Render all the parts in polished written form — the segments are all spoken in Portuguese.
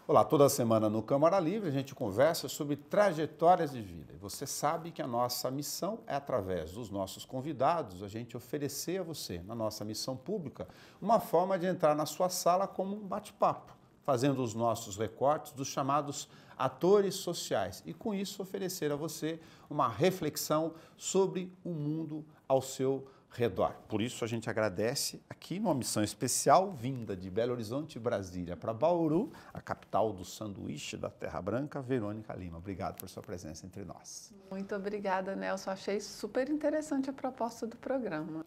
Olá, toda semana no Câmara Livre a gente conversa sobre trajetórias de vida. E você sabe que a nossa missão é, através dos nossos convidados, a gente oferecer a você, na nossa missão pública, uma forma de entrar na sua sala como um bate-papo, fazendo os nossos recortes dos chamados atores sociais e, com isso, oferecer a você uma reflexão sobre o mundo ao seu redor. Por isso, a gente agradece aqui numa missão especial vinda de Belo Horizonte, Brasília, para Bauru, a capital do sanduíche da Terra Branca, Verônica Lima. Obrigado por sua presença entre nós. Muito obrigada, Nelson. Achei super interessante a proposta do programa.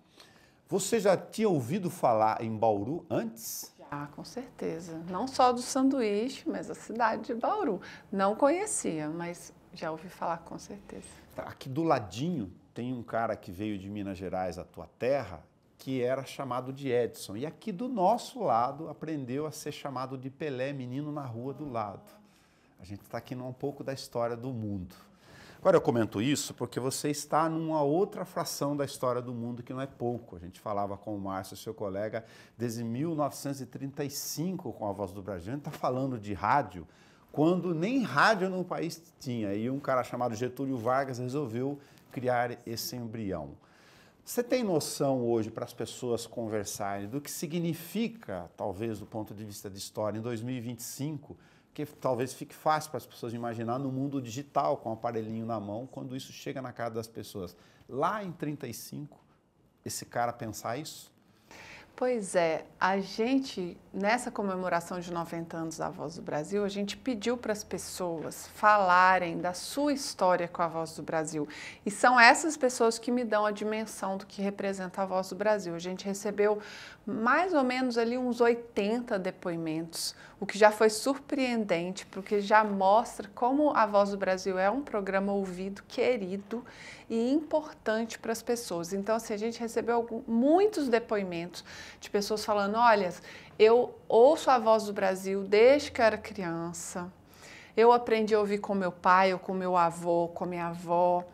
Você já tinha ouvido falar em Bauru antes? Já, com certeza. Não só do sanduíche, mas a cidade de Bauru. Não conhecia, mas já ouvi falar com certeza. Aqui do ladinho tem um cara que veio de Minas Gerais, a tua terra, que era chamado de Edson. E aqui do nosso lado aprendeu a ser chamado de Pelé, menino na rua do lado. A gente está aqui num pouco da história do mundo. Agora eu comento isso porque você está numa outra fração da história do mundo que não é pouco. A gente falava com o Márcio, seu colega, desde 1935 com a Voz do Brasil. A gente está falando de rádio quando nem rádio no país tinha. E um cara chamado Getúlio Vargas resolveu criar esse embrião. Você tem noção hoje, para as pessoas conversarem, do que significa, talvez do ponto de vista de história, em 2025, que talvez fique fácil para as pessoas imaginar no mundo digital, com o aparelhinho na mão, quando isso chega na casa das pessoas. Lá em 35, esse cara pensar isso? Pois é, a gente, nessa comemoração de 90 anos da Voz do Brasil, a gente pediu para as pessoas falarem da sua história com a Voz do Brasil. E são essas pessoas que me dão a dimensão do que representa a Voz do Brasil. A gente recebeu mais ou menos ali uns 80 depoimentos, o que já foi surpreendente, porque já mostra como a Voz do Brasil é um programa ouvido, querido e importante para as pessoas. Então, assim, a gente recebeu muitos depoimentos de pessoas falando, olha, eu ouço a Voz do Brasil desde que eu era criança, eu aprendi a ouvir com meu pai, ou com meu avô, com minha avó,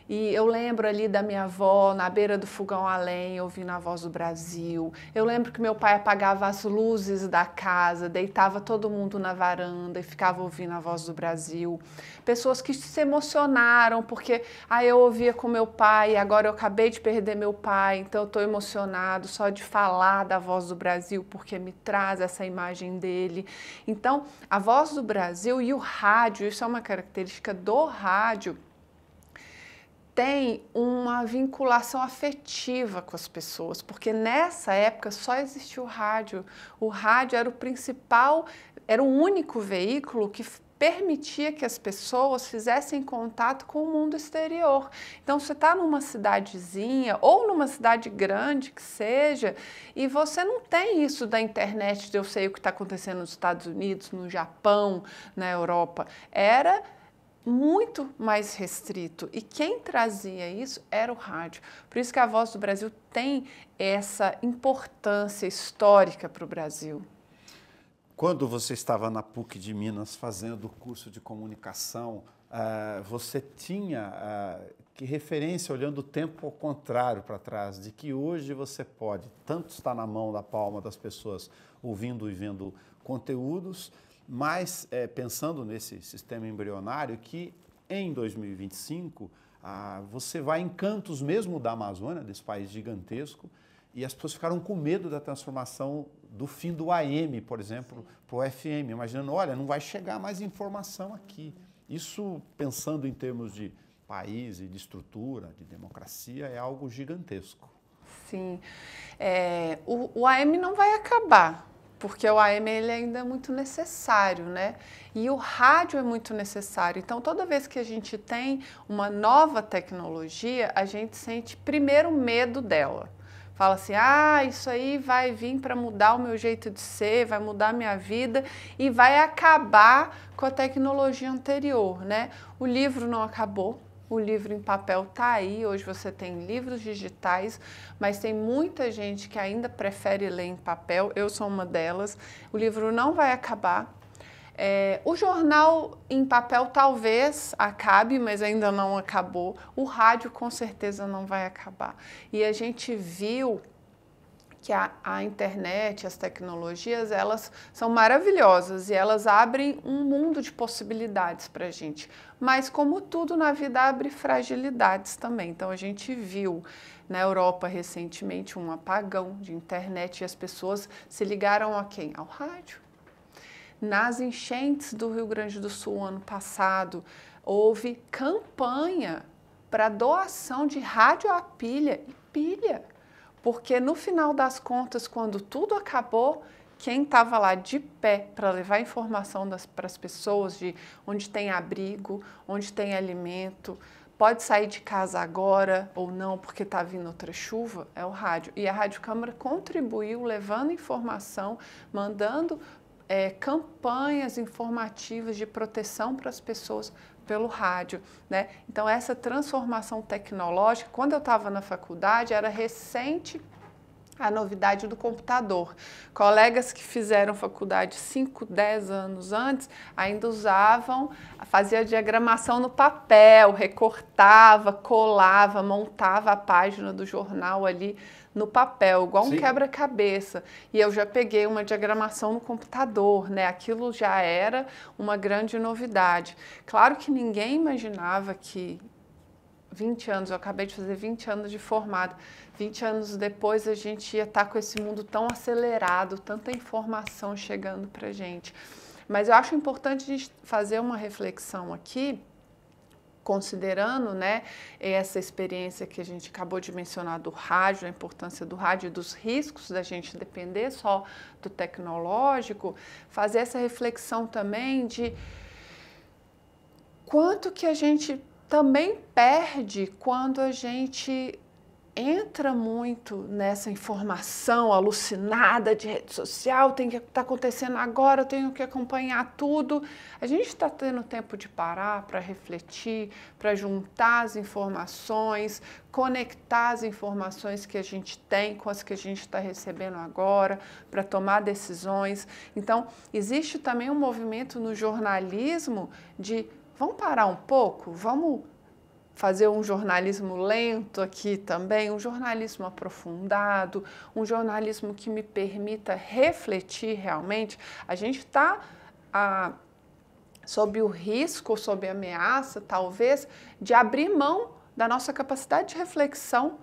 e eu lembro ali da minha avó na beira do fogão a lenha ouvindo a Voz do Brasil. Eu lembro que meu pai apagava as luzes da casa, deitava todo mundo na varanda e ficava ouvindo a Voz do Brasil. Pessoas que se emocionaram porque eu ouvia com meu pai e agora eu acabei de perder meu pai, então eu estou emocionado só de falar da Voz do Brasil porque me traz essa imagem dele. Então, a Voz do Brasil e o rádio, isso é uma característica do rádio, tem uma vinculação afetiva com as pessoas, porque nessa época só existia o rádio. O rádio era o principal, era o único veículo que permitia que as pessoas fizessem contato com o mundo exterior. Então, você está numa cidadezinha ou numa cidade grande que seja, e você não tem isso da internet, de eu sei o que está acontecendo nos Estados Unidos, no Japão, na Europa. Era muito mais restrito, e quem trazia isso era o rádio. Por isso que a Voz do Brasil tem essa importância histórica para o Brasil. Quando você estava na PUC de Minas fazendo o curso de comunicação, você tinha que referência, olhando o tempo ao contrário para trás, de que hoje você pode tanto estar na mão da palma das pessoas ouvindo e vendo conteúdos, mas pensando nesse sistema embrionário que em 2025 você vai em cantos mesmo da Amazônia, desse país gigantesco, e as pessoas ficaram com medo da transformação do fim do AM, por exemplo, para o FM, imaginando, olha, não vai chegar mais informação aqui. Isso, pensando em termos de país e de estrutura, de democracia, é algo gigantesco. Sim, o AM não vai acabar, porque o AM ele ainda é muito necessário, né? E o rádio é muito necessário. Então, toda vez que a gente tem uma nova tecnologia, a gente sente primeiro medo dela. Fala assim, isso aí vai vir para mudar o meu jeito de ser, vai mudar a minha vida e vai acabar com a tecnologia anterior, né? O livro não acabou. O livro em papel está aí, hoje você tem livros digitais, mas tem muita gente que ainda prefere ler em papel, eu sou uma delas. O livro não vai acabar. O jornal em papel talvez acabe, mas ainda não acabou. O rádio com certeza não vai acabar. E a gente viu que a internet, as tecnologias, elas são maravilhosas e elas abrem um mundo de possibilidades para a gente. Mas, como tudo na vida, abre fragilidades também. Então, a gente viu na Europa recentemente um apagão de internet e as pessoas se ligaram a quem? Ao rádio. Nas enchentes do Rio Grande do Sul ano passado, houve campanha para doação de rádio a pilha e pilha. Porque no final das contas, quando tudo acabou, quem estava lá de pé para levar informação para as pessoas de onde tem abrigo, onde tem alimento, pode sair de casa agora ou não porque está vindo outra chuva, é o rádio. E a Rádio Câmara contribuiu levando informação, mandando campanhas informativas de proteção para as pessoas pelo rádio, né? Então, essa transformação tecnológica, quando eu estava na faculdade, era recente a novidade do computador. Colegas que fizeram faculdade 5, 10 anos antes ainda usavam, fazia diagramação no papel, recortava, colava, montava a página do jornal ali no papel, igual um quebra-cabeça. E eu já peguei uma diagramação no computador, né? Aquilo já era uma grande novidade. Claro que ninguém imaginava que 20 anos, eu acabei de fazer 20 anos de formada, 20 anos depois a gente ia estar com esse mundo tão acelerado, tanta informação chegando para a gente. Mas eu acho importante a gente fazer uma reflexão aqui, considerando, né, essa experiência que a gente acabou de mencionar do rádio, a importância do rádio e dos riscos da gente depender só do tecnológico, fazer essa reflexão também de quanto que a gente também perde quando a gente entra muito nessa informação alucinada de rede social, tem que estar acontecendo agora, eu tenho que acompanhar tudo. A gente está tendo tempo de parar para refletir, para juntar as informações, conectar as informações que a gente tem com as que a gente está recebendo agora, para tomar decisões. Então, existe também um movimento no jornalismo de vamos parar um pouco, vamos fazer um jornalismo lento aqui também, um jornalismo aprofundado, um jornalismo que me permita refletir realmente. A gente está sob o risco, sob a ameaça, talvez, de abrir mão da nossa capacidade de reflexão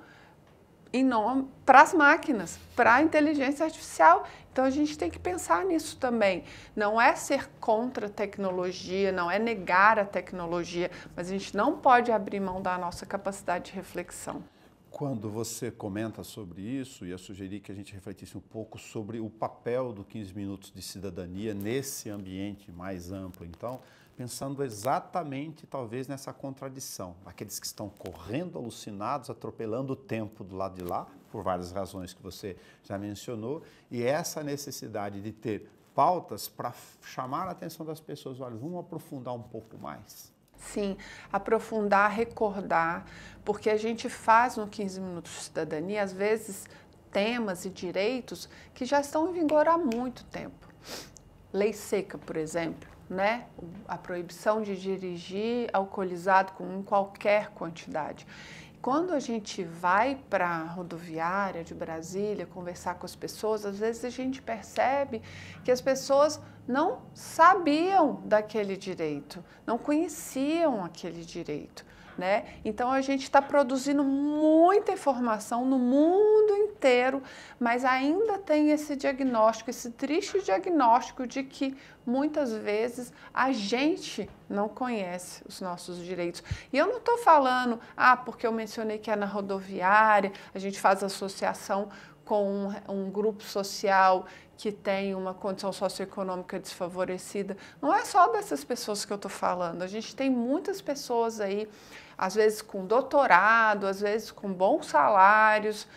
para as máquinas, para a inteligência artificial. Então, a gente tem que pensar nisso também. Não é ser contra a tecnologia, não é negar a tecnologia, mas a gente não pode abrir mão da nossa capacidade de reflexão. Quando você comenta sobre isso, ia sugerir que a gente refletisse um pouco sobre o papel do 15 Minutos de Cidadania nesse ambiente mais amplo. Então, pensando exatamente, talvez, nessa contradição. Aqueles que estão correndo alucinados, atropelando o tempo do lado de lá, por várias razões que você já mencionou, e essa necessidade de ter pautas para chamar a atenção das pessoas. Olha, vamos aprofundar um pouco mais. Sim, aprofundar, recordar, porque a gente faz no 15 Minutos de Cidadania, às vezes, temas e direitos que já estão em vigor há muito tempo. Lei seca, por exemplo, né? A proibição de dirigir alcoolizado em qualquer quantidade. Quando a gente vai para a rodoviária de Brasília conversar com as pessoas, às vezes a gente percebe que as pessoas não sabiam daquele direito, não conheciam aquele direito, né? Então a gente está produzindo muita informação no mundo inteiro, mas ainda tem esse diagnóstico, esse triste diagnóstico de que muitas vezes a gente não conhece os nossos direitos. E eu não estou falando, porque eu mencionei que é na rodoviária, a gente faz associação com um grupo social que tem uma condição socioeconômica desfavorecida. Não é só dessas pessoas que eu estou falando, a gente tem muitas pessoas aí, às vezes com doutorado, às vezes com bons salários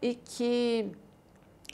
e que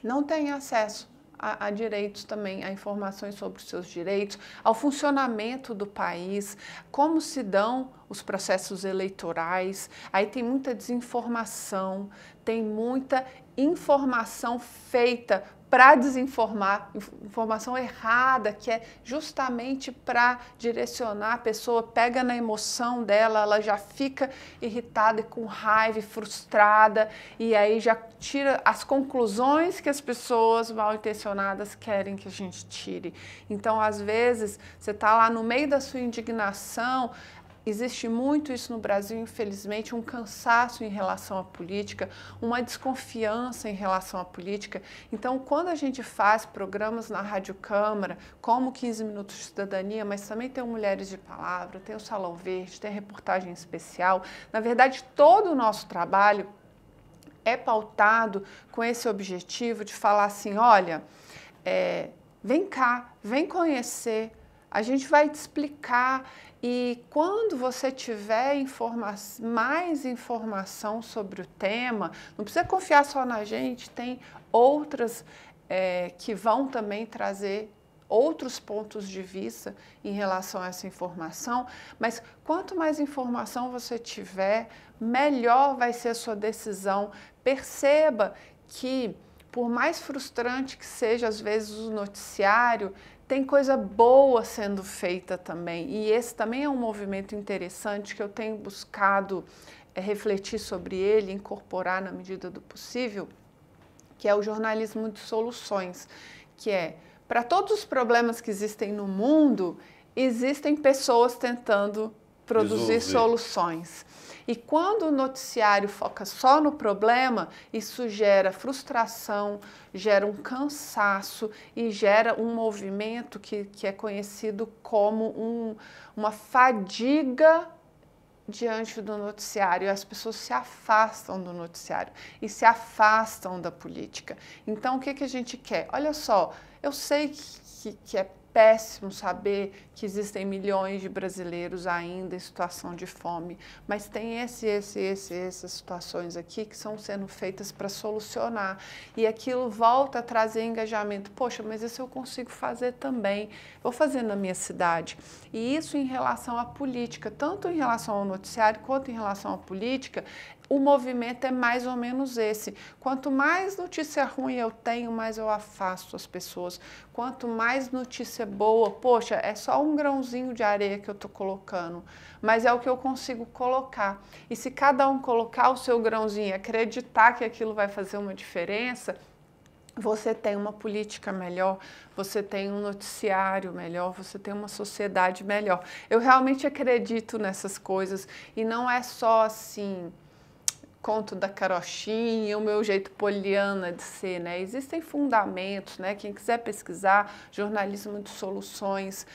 não têm acesso a direitos também, a informações sobre os seus direitos, ao funcionamento do país, como se dão os processos eleitorais, aí tem muita desinformação, tem muita informação feita para desinformar, informação errada, que é justamente para direcionar a pessoa, pega na emoção dela, ela já fica irritada e com raiva e frustrada, e aí já tira as conclusões que as pessoas mal intencionadas querem que a gente tire. Então, às vezes, você está lá no meio da sua indignação. Existe muito isso no Brasil, infelizmente, um cansaço em relação à política, uma desconfiança em relação à política. Então, quando a gente faz programas na Rádio Câmara, como 15 Minutos de Cidadania, mas também tem o Mulheres de Palavra, tem o Salão Verde, tem a reportagem especial, na verdade, todo o nosso trabalho é pautado com esse objetivo de falar assim, olha, vem cá, vem conhecer, a gente vai te explicar. E quando você tiver mais informação sobre o tema, não precisa confiar só na gente, tem outras que vão também trazer outros pontos de vista em relação a essa informação, mas quanto mais informação você tiver, melhor vai ser a sua decisão. Perceba que, por mais frustrante que seja às vezes o noticiário, tem coisa boa sendo feita também, e esse também é um movimento interessante que eu tenho buscado refletir sobre ele, incorporar na medida do possível, que é o jornalismo de soluções, que é, para todos os problemas que existem no mundo, existem pessoas tentando produzir soluções. E quando o noticiário foca só no problema, isso gera frustração, gera um cansaço e gera um movimento que é conhecido como uma fadiga diante do noticiário. As pessoas se afastam do noticiário e se afastam da política. Então, o que a gente quer? Olha só, eu sei que é péssimo saber que existem milhões de brasileiros ainda em situação de fome, mas tem essas situações aqui que estão sendo feitas para solucionar, e aquilo volta a trazer engajamento. Poxa, mas isso eu consigo fazer também, vou fazer na minha cidade. E isso em relação à política, tanto em relação ao noticiário quanto em relação à política, o movimento é mais ou menos esse. Quanto mais notícia ruim eu tenho, mais eu afasto as pessoas. Quanto mais notícia boa, poxa, é só um grãozinho de areia que eu estou colocando, mas é o que eu consigo colocar. E se cada um colocar o seu grãozinho e acreditar que aquilo vai fazer uma diferença, você tem uma política melhor, você tem um noticiário melhor, você tem uma sociedade melhor. Eu realmente acredito nessas coisas, e não é só assim, conto da carochinha, o meu jeito poliana de ser, né? Existem fundamentos, né? Quem quiser pesquisar, jornalismo de soluções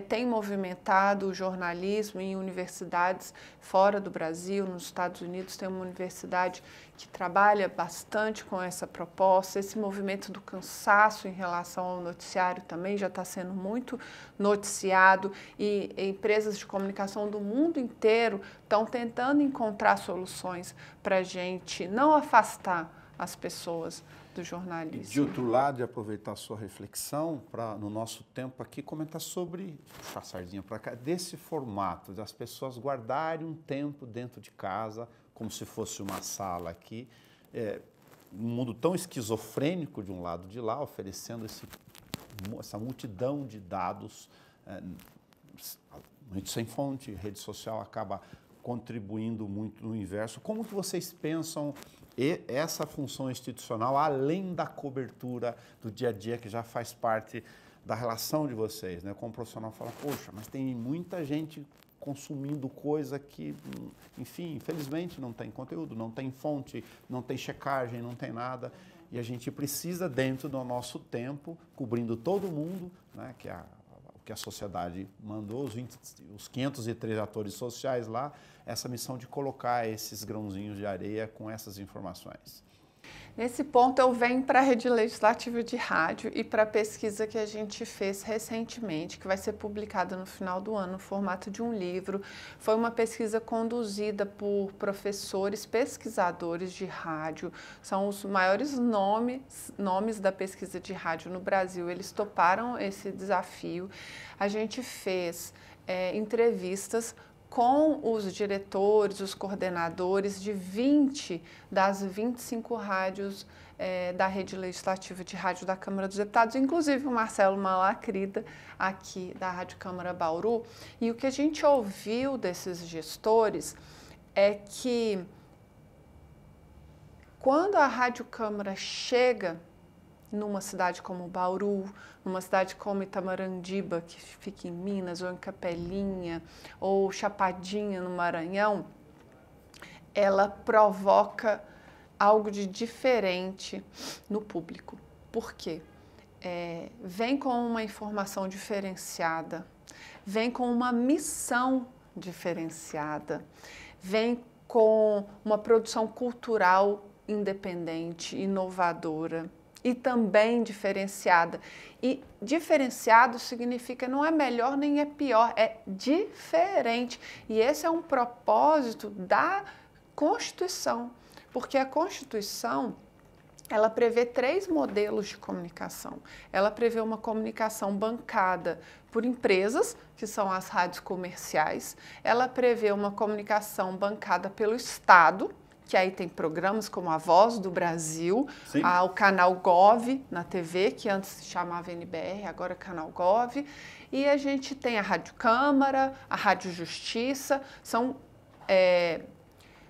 tem movimentado o jornalismo em universidades fora do Brasil. Nos Estados Unidos tem uma universidade que trabalha bastante com essa proposta. Esse movimento do cansaço em relação ao noticiário também já está sendo muito noticiado, e empresas de comunicação do mundo inteiro estão tentando encontrar soluções para a gente não afastar as pessoas do jornalismo. E de outro lado, de aproveitar a sua reflexão para, no nosso tempo aqui, comentar sobre, puxar a sardinha para cá, desse formato, das pessoas guardarem um tempo dentro de casa, como se fosse uma sala aqui, um mundo tão esquizofrênico de um lado de lá, oferecendo essa multidão de dados, muito sem fonte, rede social acaba contribuindo muito no inverso. Como que vocês pensam essa função institucional, além da cobertura do dia a dia, que já faz parte da relação de vocês, né? Como profissional fala, poxa, mas tem muita gente consumindo coisa que, enfim, infelizmente não tem conteúdo, não tem fonte, não tem checagem, não tem nada. E a gente precisa, dentro do nosso tempo, cobrindo todo mundo, né, que o que a sociedade mandou, os 503 atores sociais lá, essa missão de colocar esses grãozinhos de areia com essas informações. Nesse ponto, eu venho para a Rede Legislativa de Rádio e para a pesquisa que a gente fez recentemente, que vai ser publicada no final do ano, no formato de um livro. Foi uma pesquisa conduzida por professores, pesquisadores de rádio, são os maiores nomes da pesquisa de rádio no Brasil. Eles toparam esse desafio. A gente fez entrevistas com os diretores, os coordenadores de 20 das 25 rádios da rede legislativa de rádio da Câmara dos Deputados, inclusive o Marcelo Malacrida, aqui da Rádio Câmara Bauru. E o que a gente ouviu desses gestores é que quando a Rádio Câmara chega numa cidade como Bauru, numa cidade como Itamarandiba, que fica em Minas, ou em Capelinha, ou Chapadinha, no Maranhão, ela provoca algo de diferente no público. Por quê? Vem com uma informação diferenciada, vem com uma missão diferenciada, vem com uma produção cultural independente, inovadora e também diferenciada. E diferenciado significa não é melhor nem é pior, é diferente. E esse é um propósito da Constituição, porque a Constituição, ela prevê 3 modelos de comunicação. Ela prevê uma comunicação bancada por empresas, que são as rádios comerciais. Ela prevê uma comunicação bancada pelo Estado, que aí tem programas como A Voz do Brasil, o Canal Gov na TV, que antes se chamava NBR, agora é Canal Gov. E a gente tem a Rádio Câmara, a Rádio Justiça,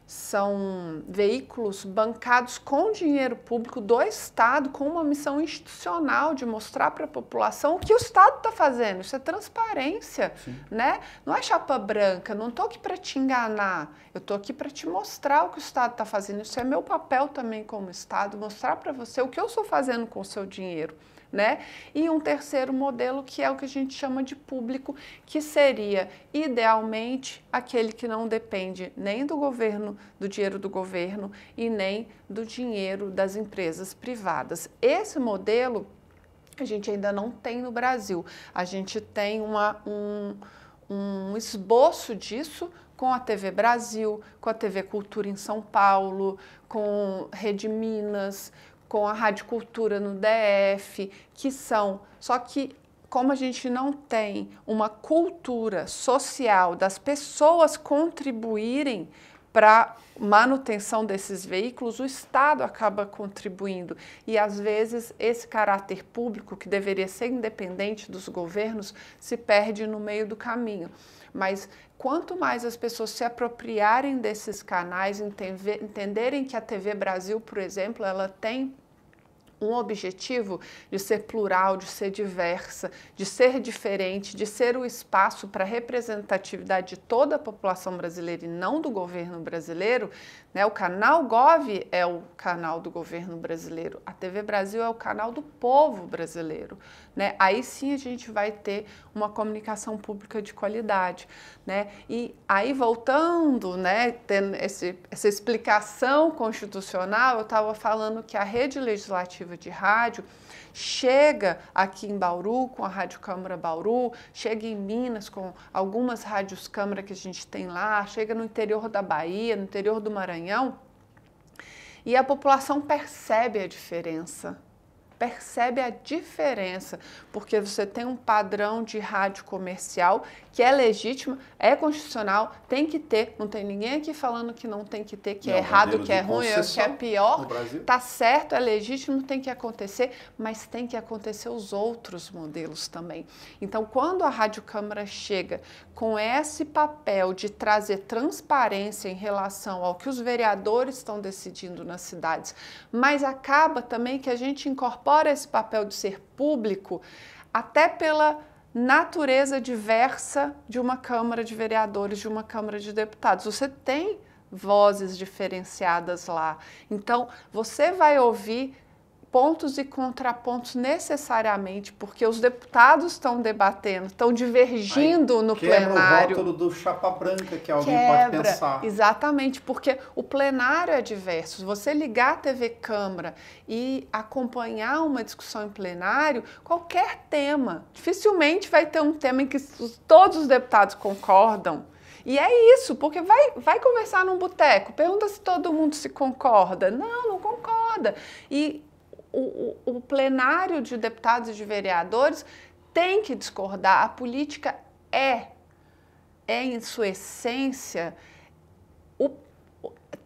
são veículos bancados com dinheiro público do Estado, com uma missão institucional de mostrar para a população o que o Estado está fazendo. Isso é transparência, né? Não é chapa branca, não estou aqui para te enganar, eu estou aqui para te mostrar o que o Estado está fazendo. Isso é meu papel também como Estado, mostrar para você o que eu estou fazendo com o seu dinheiro. Né? E um terceiro modelo, que é o que a gente chama de público, que seria, idealmente, aquele que não depende nem do governo, do dinheiro do governo e nem do dinheiro das empresas privadas. Esse modelo a gente ainda não tem no Brasil. A gente tem um esboço disso com a TV Brasil, com a TV Cultura em São Paulo, com Rede Minas, com a Rádio Cultura no DF, só que como a gente não tem uma cultura social das pessoas contribuírem para manutenção desses veículos, o Estado acaba contribuindo e às vezes esse caráter público, que deveria ser independente dos governos, se perde no meio do caminho. Mas quanto mais as pessoas se apropriarem desses canais, entenderem que a TV Brasil, por exemplo, ela tem um objetivo de ser plural, de ser diversa, de ser diferente, de ser o espaço para a representatividade de toda a população brasileira e não do governo brasileiro, né? O canal Gov é o canal do governo brasileiro, a TV Brasil é o canal do povo brasileiro, né? Aí sim a gente vai ter uma comunicação pública de qualidade, né? E aí voltando, né, tendo essa explicação constitucional, eu estava falando que a rede legislativa de rádio chega aqui em Bauru com a Rádio Câmara Bauru, chega em Minas com algumas rádios Câmara que a gente tem lá, chega no interior da Bahia, no interior do Maranhão, e a população percebe a diferença. Porque você tem um padrão de rádio comercial que é legítimo, é constitucional, tem que ter, não tem ninguém aqui falando que não tem que ter, que é errado, que é ruim, que é pior, tá certo, é legítimo, tem que acontecer, mas tem que acontecer os outros modelos também. Então, quando a Rádio Câmara chega com esse papel de trazer transparência em relação ao que os vereadores estão decidindo nas cidades, mas acaba também que a gente incorpora esse papel de ser público até pela natureza diversa de uma Câmara de Vereadores, de uma Câmara de Deputados. Você tem vozes diferenciadas lá. Então, você vai ouvir pontos e contrapontos necessariamente, porque os deputados estão debatendo, estão divergindo no plenário. Quebra o rótulo do chapa branca que alguém pode pensar. Exatamente, porque o plenário é diverso. Se você ligar a TV Câmara e acompanhar uma discussão em plenário, qualquer tema, dificilmente vai ter um tema em que todos os deputados concordam. E é isso, porque vai conversar num boteco, pergunta se todo mundo se concorda. Não concorda. E o plenário de deputados e de vereadores tem que discordar. A política é em sua essência,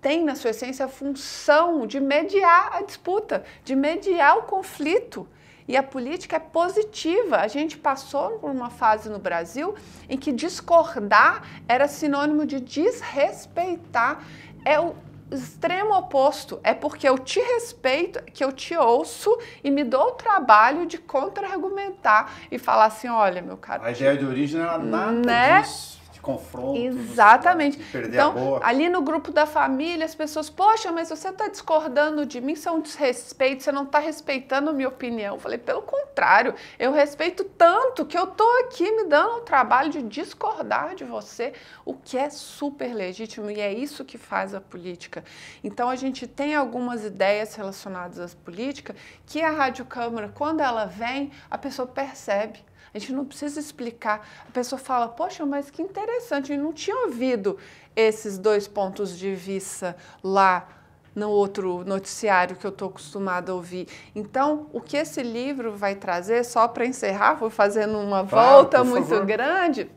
tem na sua essência a função de mediar a disputa, de mediar o conflito. E a política é positiva. A gente passou por uma fase no Brasil em que discordar era sinônimo de desrespeitar. É o extremo oposto. É porque eu te respeito, que eu te ouço e me dou o trabalho de contra-argumentar e falar assim, olha, meu caro... A ideia de origem era nada disso. Confronto, exatamente. Perder então, a boa. ali no grupo da família, as pessoas, poxa, mas você está discordando de mim, isso é um desrespeito, você não está respeitando a minha opinião. Eu falei, pelo contrário, eu respeito tanto que eu estou aqui me dando o trabalho de discordar de você, o que é super legítimo e é isso que faz a política. Então, a gente tem algumas ideias relacionadas à política que a Rádio Câmara, quando ela vem, a pessoa percebe. A gente não precisa explicar. A pessoa fala, poxa, mas que interessante, eu não tinha ouvido esses dois pontos de vista lá no outro noticiário que eu estou acostumada a ouvir. Então, o que esse livro vai trazer, só para encerrar, vou fazendo uma volta muito grande,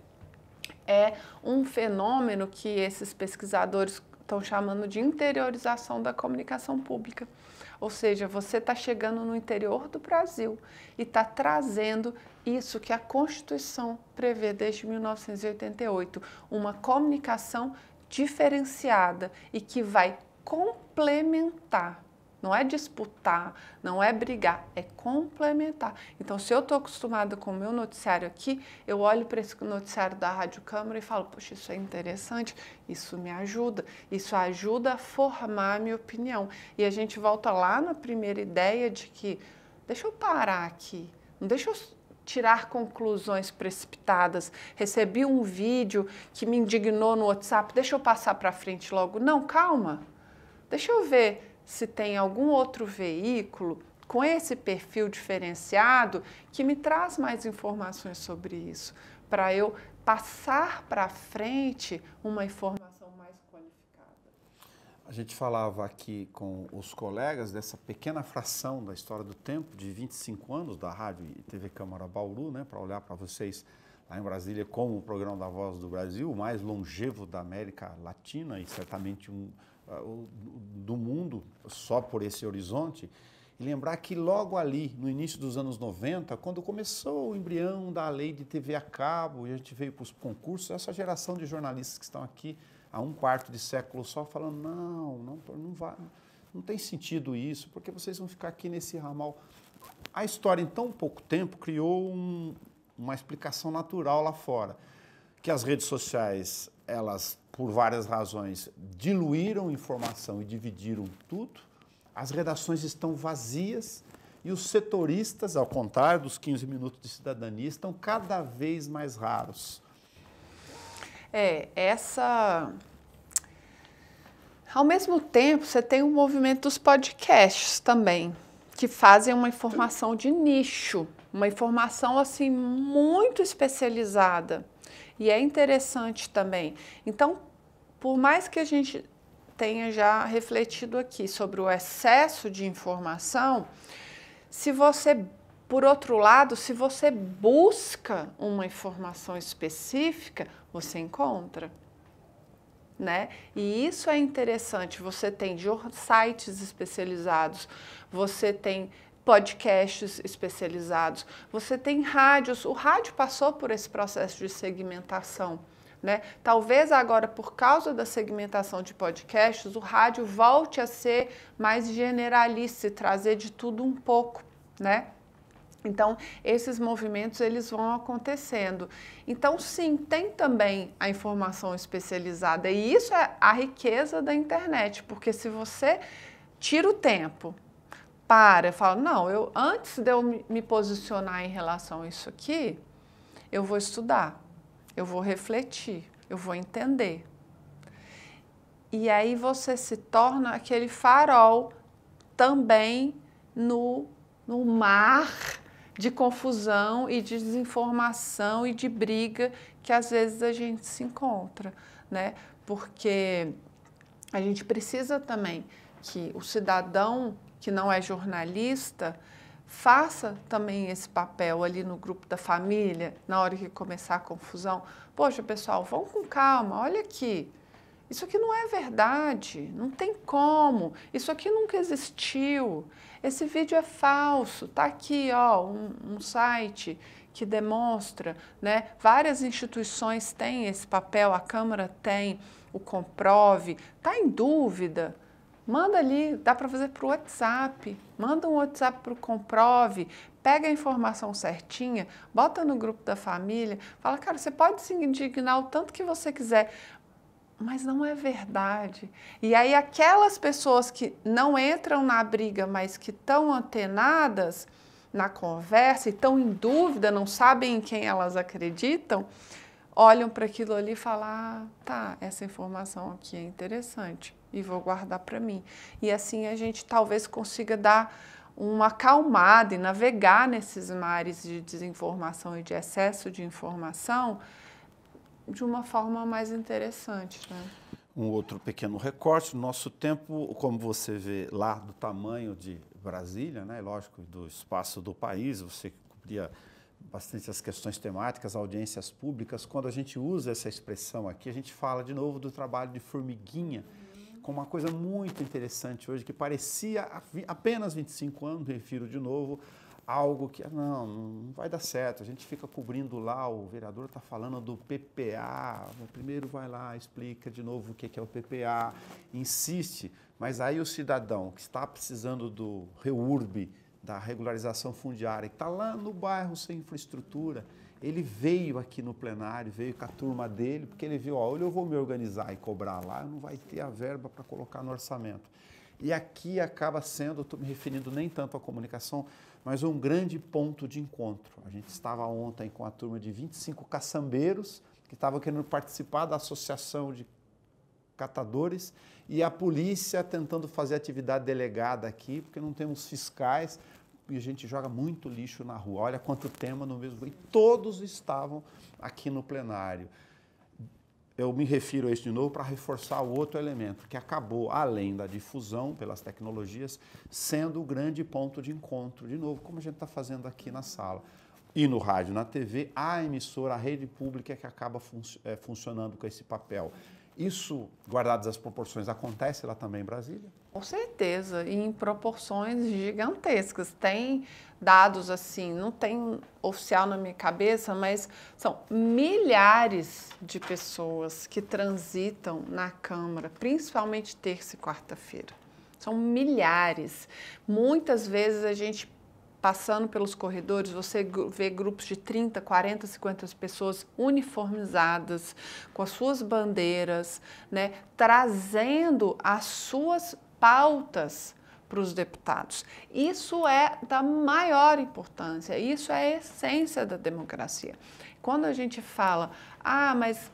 é um fenômeno que esses pesquisadores estão chamando de interiorização da comunicação pública. Ou seja, você está chegando no interior do Brasil e está trazendo isso que a Constituição prevê desde 1988, uma comunicação diferenciada e que vai complementar, não é disputar, não é brigar, é complementar. Então, se eu estou acostumada com o meu noticiário aqui, eu olho para esse noticiário da Rádio Câmara e falo, poxa, isso é interessante, isso me ajuda, isso ajuda a formar a minha opinião. E a gente volta lá na primeira ideia de que, deixa eu parar aqui, não deixa eu tirar conclusões precipitadas, recebi um vídeo que me indignou no WhatsApp, deixa eu passar para frente logo. Não, calma, deixa eu ver se tem algum outro veículo com esse perfil diferenciado que me traz mais informações sobre isso, para eu passar para frente uma informação mais qualificada. A gente falava aqui com os colegas dessa pequena fração da história do tempo, de 25 anos da Rádio e TV Câmara Bauru, né, para olhar para vocês lá em Brasília como o programa da Voz do Brasil, o mais longevo da América Latina e certamente do mundo, só por esse horizonte, e lembrar que logo ali, no início dos anos 90, quando começou o embrião da lei de TV a cabo, e a gente veio para os concursos, essa geração de jornalistas que estão aqui há um quarto de século só falando, não tem sentido isso, porque vocês vão ficar aqui nesse ramal. A história, em tão pouco tempo, criou uma explicação natural lá fora, que as redes sociais, elas, por várias razões, diluíram informação e dividiram tudo, as redações estão vazias e os setoristas, ao contrário dos 15 minutos de cidadania, estão cada vez mais raros. Ao mesmo tempo, você tem o movimento dos podcasts também, que fazem uma informação de nicho, uma informação assim muito especializada. E é interessante também. Então, por mais que a gente tenha já refletido aqui sobre o excesso de informação, se você, por outro lado, se você busca uma informação específica, você encontra, né? E isso é interessante. Você tem sites especializados, você tem podcasts especializados, você tem rádios. O rádio passou por esse processo de segmentação, né? Talvez agora, por causa da segmentação de podcasts, o rádio volte a ser mais generalista e trazer de tudo um pouco, né? Então, esses movimentos, eles vão acontecendo. Então, sim, tem também a informação especializada. E isso é a riqueza da internet, porque se você tira o tempo, fala, não, antes de eu me posicionar em relação a isso aqui, eu vou estudar, eu vou refletir, eu vou entender. E aí você se torna aquele farol também no mar de confusão e de desinformação e de briga que às vezes a gente se encontra, né? Porque a gente precisa também que o cidadão que não é jornalista faça também esse papel ali no grupo da família, na hora que começar a confusão. Poxa, pessoal, vamos com calma, olha aqui. Isso aqui não é verdade, não tem como, isso aqui nunca existiu, esse vídeo é falso, tá aqui, ó, um site que demonstra, né? Várias instituições têm esse papel, a Câmara tem, o Comprove, tá em dúvida? Manda ali, dá para fazer para o WhatsApp, manda um WhatsApp para o Comprove, pega a informação certinha, bota no grupo da família, fala, cara, você pode se indignar o tanto que você quiser, mas não é verdade. E aí aquelas pessoas que não entram na briga, mas que estão antenadas na conversa e estão em dúvida, não sabem em quem elas acreditam, olham para aquilo ali e falam, ah, tá, essa informação aqui é interessante e vou guardar para mim. E assim a gente talvez consiga dar uma acalmada e navegar nesses mares de desinformação e de excesso de informação de uma forma mais interessante, né? Um outro pequeno recorte, no nosso tempo, como você vê lá do tamanho de Brasília, né, lógico, do espaço do país, você cobria bastante as questões temáticas, audiências públicas. Quando a gente usa essa expressão aqui, a gente fala de novo do trabalho de formiguinha, com uma coisa muito interessante hoje, que parecia apenas 25 anos, refiro de novo, algo que não vai dar certo, a gente fica cobrindo lá, o vereador está falando do PPA, primeiro vai lá, explica de novo o que é o PPA, insiste, mas aí o cidadão que está precisando do REURB, da regularização fundiária, que está lá no bairro sem infraestrutura, ele veio aqui no plenário, veio com a turma dele, porque ele viu, olha, eu vou me organizar e cobrar lá, não vai ter a verba para colocar no orçamento. E aqui acaba sendo, estou me referindo nem tanto à comunicação, mas um grande ponto de encontro. A gente estava ontem com a turma de 25 caçambeiros que estavam querendo participar da associação de catadores e a polícia tentando fazer atividade delegada aqui, porque não temos fiscais e a gente joga muito lixo na rua. Olha quanto tema no mesmo... E todos estavam aqui no plenário. Eu me refiro a isso de novo para reforçar o outro elemento, que acabou, além da difusão pelas tecnologias, sendo o grande ponto de encontro, de novo, como a gente está fazendo aqui na sala. E no rádio, na TV, a emissora, a rede pública que acaba funcionando com esse papel. Isso, guardadas as proporções, acontece lá também em Brasília? Com certeza, e em proporções gigantescas. Tem dados assim, não tem oficial na minha cabeça, mas são milhares de pessoas que transitam na Câmara, principalmente terça e quarta-feira. São milhares. Muitas vezes a gente passando pelos corredores, você vê grupos de 30, 40, 50 pessoas uniformizadas, com as suas bandeiras, né, trazendo as suas pautas para os deputados. Isso é da maior importância, isso é a essência da democracia. Quando a gente fala, mas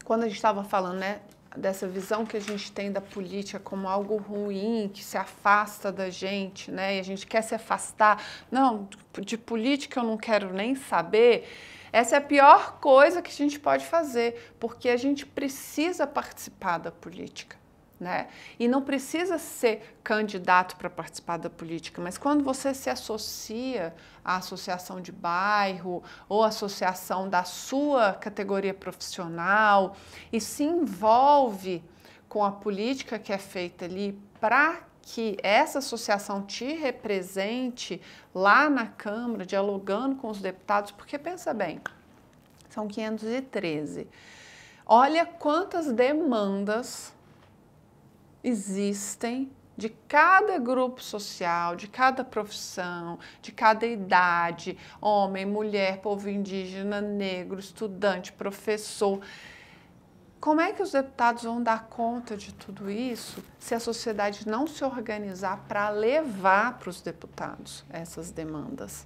quando a gente estava falando, né, dessa visão que a gente tem da política como algo ruim, que se afasta da gente, né? E a gente quer se afastar. Não, de política eu não quero nem saber. Essa é a pior coisa que a gente pode fazer, porque a gente precisa participar da política, né? E não precisa ser candidato para participar da política, mas quando você se associa à associação de bairro ou associação da sua categoria profissional e se envolve com a política que é feita ali para que essa associação te represente lá na Câmara, dialogando com os deputados, porque pensa bem, são 513. Olha quantas demandas existem de cada grupo social, de cada profissão, de cada idade, homem, mulher, povo indígena, negro, estudante, professor. Como é que os deputados vão dar conta de tudo isso se a sociedade não se organizar para levar para os deputados essas demandas,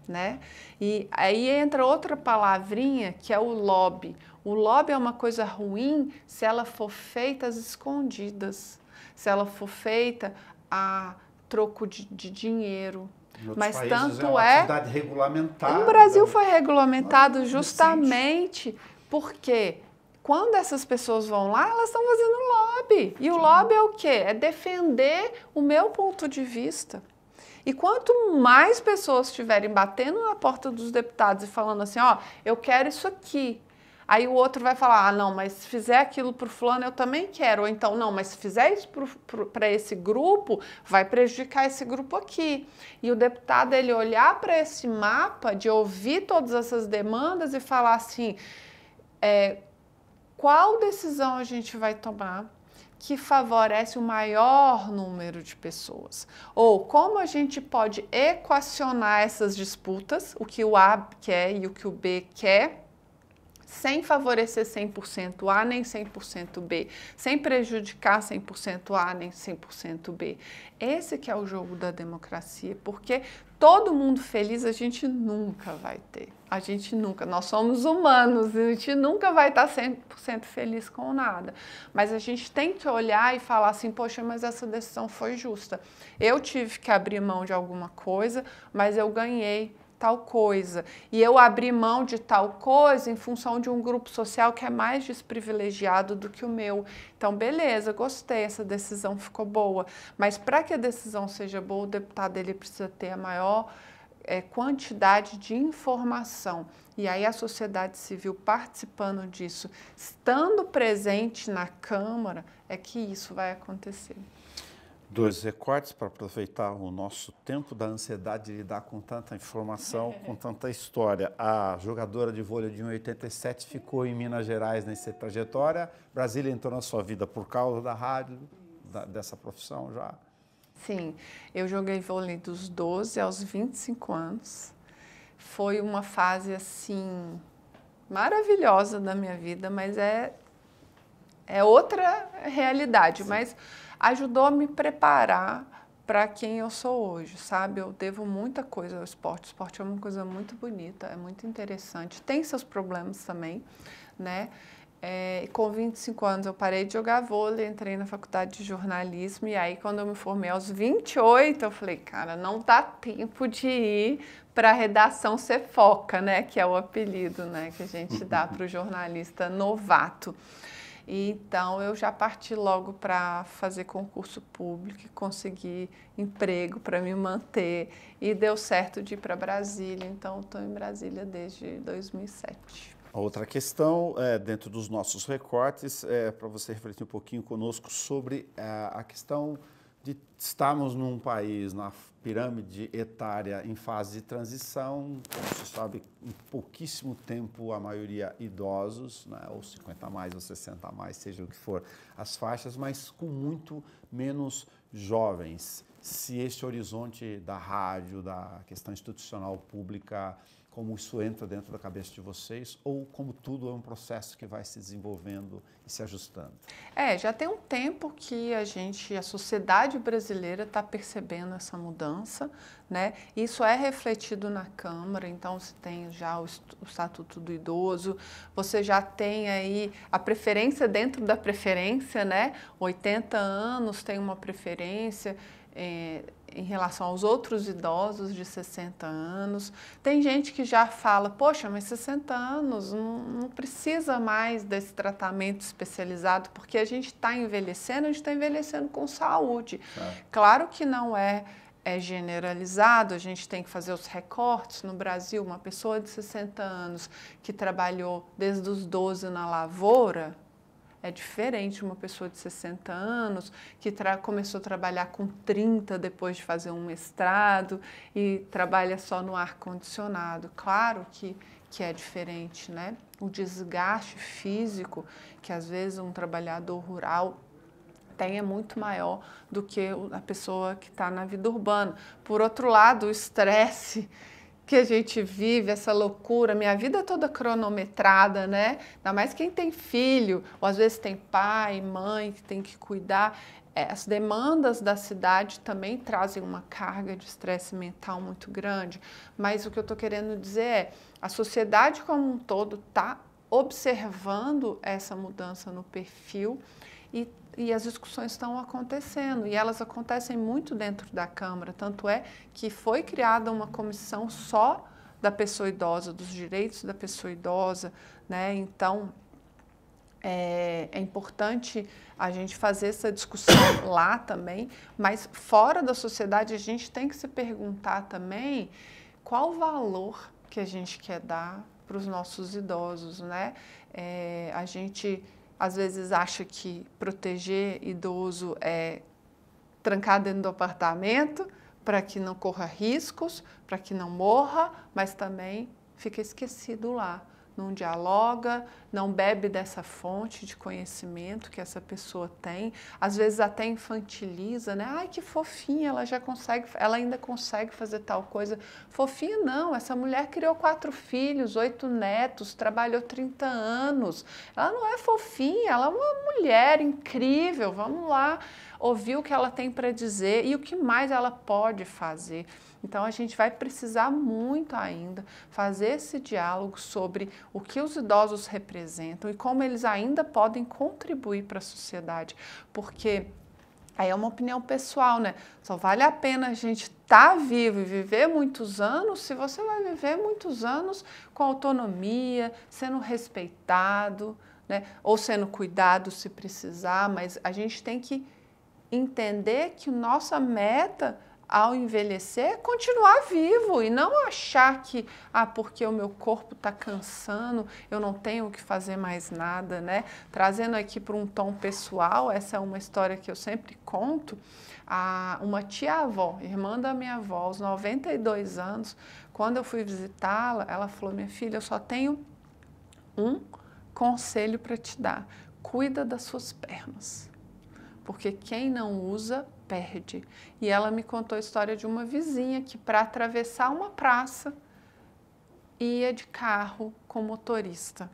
né? E aí entra outra palavrinha que é o lobby. O lobby é uma coisa ruim se ela for feita às escondidas, se ela for feita a troco de dinheiro. Mas tanto uma atividade regulamentada. No Brasil foi regulamentado justamente porque quando essas pessoas vão lá, elas estão fazendo lobby. E o lobby é o quê? É defender o meu ponto de vista. E quanto mais pessoas estiverem batendo na porta dos deputados e falando assim, ó, eu quero isso aqui. Aí o outro vai falar, ah, não, mas se fizer aquilo para o fulano, eu também quero. Ou então, não, mas se fizer isso para esse grupo, vai prejudicar esse grupo aqui. E o deputado, ele olhar para esse mapa, de ouvir todas essas demandas e falar assim, qual decisão a gente vai tomar que favorece o maior número de pessoas? Ou como a gente pode equacionar essas disputas, o que o A quer e o que o B quer, sem favorecer 100% A nem 100% B, sem prejudicar 100% A nem 100% B. Esse que é o jogo da democracia, porque todo mundo feliz a gente nunca vai ter. A gente nunca, nós somos humanos, a gente nunca vai estar 100% feliz com nada. Mas a gente tem que olhar e falar assim, poxa, mas essa decisão foi justa. Eu tive que abrir mão de alguma coisa, mas eu ganhei tal coisa. E eu abri mão de tal coisa em função de um grupo social que é mais desprivilegiado do que o meu. Então, beleza, gostei, essa decisão ficou boa. Mas para que a decisão seja boa, o deputado ele precisa ter a maior quantidade de informação. E aí a sociedade civil participando disso, estando presente na Câmara, é que isso vai acontecer. 2 recortes para aproveitar o nosso tempo da ansiedade de lidar com tanta informação, com tanta história. A jogadora de vôlei de 1,87 ficou em Minas Gerais nessa trajetória. Brasília entrou na sua vida por causa da rádio, dessa profissão já? Sim, eu joguei vôlei dos 12 aos 25 anos. Foi uma fase, assim, maravilhosa da minha vida, mas é outra realidade. Sim. Mas ajudou a me preparar para quem eu sou hoje, sabe? Eu devo muita coisa ao esporte. O esporte é uma coisa muito bonita, é muito interessante. Tem seus problemas também, né? Com 25 anos eu parei de jogar vôlei, entrei na faculdade de jornalismo e aí quando eu me formei aos 28, eu falei, cara, não dá tempo de ir para a redação Cefoca, né? Que é o apelido, né? Que a gente dá para o jornalista novato. Então, eu já parti logo para fazer concurso público e conseguir emprego para me manter. E deu certo de ir para Brasília, então estou em Brasília desde 2007. Outra questão, dentro dos nossos recortes, para você refletir um pouquinho conosco sobre a questão de estarmos num país, na pirâmide etária, em fase de transição, como você sabe, em pouquíssimo tempo a maioria idosos, né, ou 50 a mais, ou 60 a mais, seja o que for as faixas, mas com muito menos jovens. Se este horizonte da rádio, da questão institucional pública, como isso entra dentro da cabeça de vocês, ou como tudo é um processo que vai se desenvolvendo e se ajustando? Já tem um tempo que a sociedade brasileira está percebendo essa mudança, né? Isso é refletido na Câmara, então você tem já o Estatuto do Idoso, você já tem aí a preferência dentro da preferência, né? 80 anos tem uma preferência, em relação aos outros idosos de 60 anos. Tem gente que já fala, poxa, mas 60 anos não precisa mais desse tratamento especializado, porque a gente está envelhecendo com saúde. Claro que não é generalizado, a gente tem que fazer os recortes. No Brasil, uma pessoa de 60 anos que trabalhou desde os 12 na lavoura, é diferente de uma pessoa de 60 anos que começou a trabalhar com 30 depois de fazer um mestrado e trabalha só no ar-condicionado. Claro que é diferente, né? O desgaste físico que às vezes um trabalhador rural tem é muito maior do que a pessoa que está na vida urbana. Por outro lado, o estresse que a gente vive, essa loucura, minha vida é toda cronometrada, né? Ainda mais quem tem filho, ou às vezes tem pai, mãe que tem que cuidar. As demandas da cidade também trazem uma carga de estresse mental muito grande, mas o que eu estou querendo dizer é, a sociedade como um todo está observando essa mudança no perfil e as discussões estão acontecendo, e elas acontecem muito dentro da Câmara, tanto é que foi criada uma comissão só da pessoa idosa, dos direitos da pessoa idosa, né? Então, É importante a gente fazer essa discussão lá também, mas fora da sociedade a gente tem que se perguntar também qual o valor que a gente quer dar para os nossos idosos, né? A gente às vezes acha que proteger idoso é trancar dentro do apartamento para que não corra riscos, para que não morra, mas também fica esquecido lá. Não dialoga, não bebe dessa fonte de conhecimento que essa pessoa tem, às vezes até infantiliza, né? Ai, que fofinha, ela ainda consegue fazer tal coisa. Fofinha não, essa mulher criou 4 filhos, 8 netos, trabalhou 30 anos. Ela não é fofinha, ela é uma mulher incrível, vamos lá ouvir o que ela tem para dizer e o que mais ela pode fazer. Então, a gente vai precisar muito ainda fazer esse diálogo sobre o que os idosos representam e como eles ainda podem contribuir para a sociedade, porque aí é uma opinião pessoal, né? Só vale a pena a gente estar vivo e viver muitos anos se você vai viver muitos anos com autonomia, sendo respeitado, né? Ou sendo cuidado se precisar, mas a gente tem que entender que nossa meta ao envelhecer é continuar vivo e não achar que, porque o meu corpo está cansando, eu não tenho que fazer mais nada, né? Trazendo aqui para um tom pessoal, essa é uma história que eu sempre conto, uma tia-avó, irmã da minha avó, aos 92 anos, quando eu fui visitá-la, ela falou, minha filha, eu só tenho um conselho para te dar, cuida das suas pernas, porque quem não usa, perde. E ela me contou a história de uma vizinha que, para atravessar uma praça, ia de carro com motorista.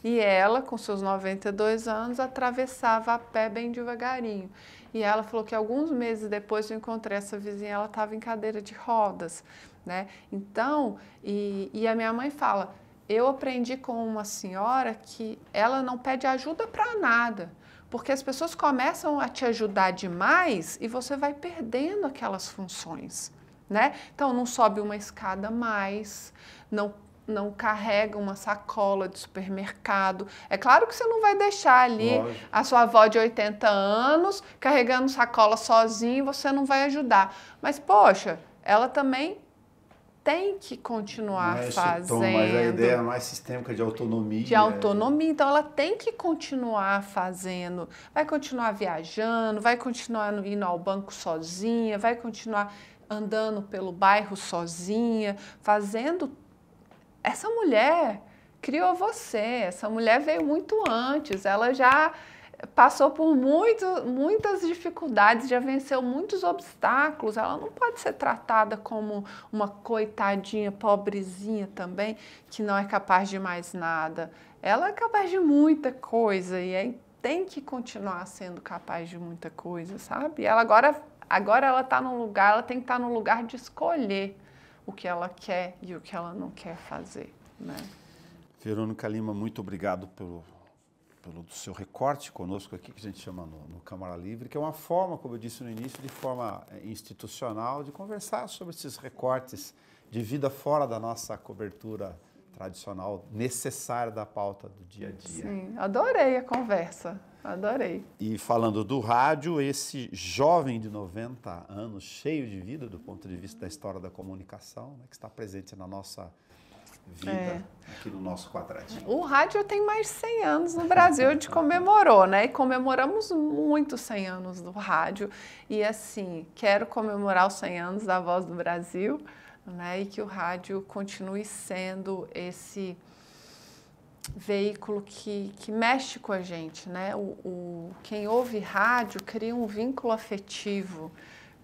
E ela, com seus 92 anos, atravessava a pé bem devagarinho. E ela falou que alguns meses depois eu encontrei essa vizinha, ela estava em cadeira de rodas, né? Então, e a minha mãe fala, eu aprendi com uma senhora que ela não pede ajuda para nada, porque as pessoas começam a te ajudar demais e você vai perdendo aquelas funções, né? Então, não sobe uma escada mais, não carrega uma sacola de supermercado. É claro que você não vai deixar ali a sua avó de 80 anos carregando sacola sozinha e você não vai ajudar. Mas, poxa, ela também tem que continuar fazendo. Mas a ideia é mais sistêmica de autonomia. De autonomia, então ela tem que continuar fazendo, vai continuar viajando, vai continuar indo ao banco sozinha, vai continuar andando pelo bairro sozinha, fazendo. Essa mulher criou você, essa mulher veio muito antes, ela já passou por muitas dificuldades, já venceu muitos obstáculos, ela não pode ser tratada como uma coitadinha, pobrezinha também, que não é capaz de mais nada. Ela é capaz de muita coisa e aí tem que continuar sendo capaz de muita coisa, sabe? Ela agora ela está num lugar, ela tem que estar no lugar de escolher o que ela quer e o que ela não quer fazer, né? Verônica Lima, muito obrigado pelo seu recorte conosco aqui, que a gente chama no Câmara Livre, que é uma forma, como eu disse no início, de forma institucional, de conversar sobre esses recortes de vida fora da nossa cobertura tradicional, necessária da pauta do dia a dia. Sim, adorei a conversa, adorei. E falando do rádio, esse jovem de 90 anos, cheio de vida do ponto de vista da história da comunicação, né, que está presente na nossa vida, aqui no nosso quadradinho. O rádio tem mais de 100 anos no Brasil, a gente comemorou, né? E comemoramos muito 100 anos do rádio. E assim, quero comemorar os 100 anos da Voz do Brasil, né? E que o rádio continue sendo esse veículo que mexe com a gente, né? Quem ouve rádio cria um vínculo afetivo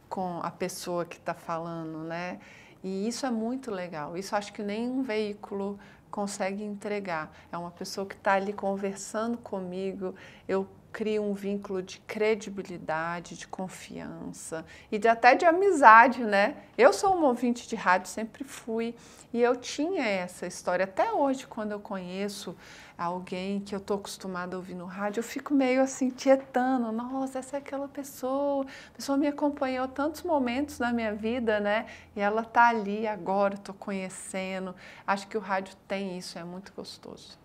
com a pessoa que está falando, né? E isso é muito legal, isso acho que nenhum veículo consegue entregar. É uma pessoa que está ali conversando comigo, eu crio um vínculo de credibilidade, de confiança e até de amizade, né? Eu sou uma ouvinte de rádio, sempre fui, e eu tinha essa história. Até hoje, quando eu conheço alguém que eu estou acostumada a ouvir no rádio, eu fico meio assim, tietando. Nossa, essa é aquela pessoa. A pessoa me acompanhou tantos momentos na minha vida, né? E ela está ali agora, estou conhecendo. Acho que o rádio tem isso, é muito gostoso.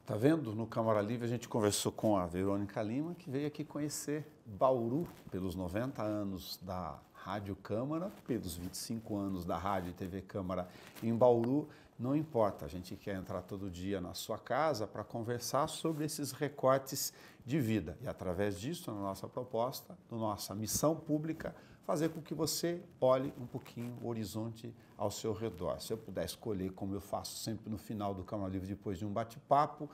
Tá vendo? No Câmara Livre a gente conversou com a Verônica Lima, que veio aqui conhecer Bauru pelos 90 anos da Rádio Câmara, pelos 25 anos da Rádio e TV Câmara em Bauru. Não importa, a gente quer entrar todo dia na sua casa para conversar sobre esses recortes de vida. E através disso, na nossa proposta, na nossa missão pública, fazer com que você olhe um pouquinho o horizonte ao seu redor. Se eu puder escolher, como eu faço sempre no final do Câmara Livre, depois de um bate-papo,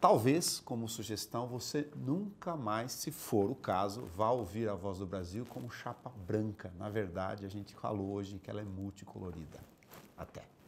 talvez, como sugestão, você nunca mais, se for o caso, vá ouvir a Voz do Brasil como chapa branca. Na verdade, a gente falou hoje que ela é multicolorida. Até!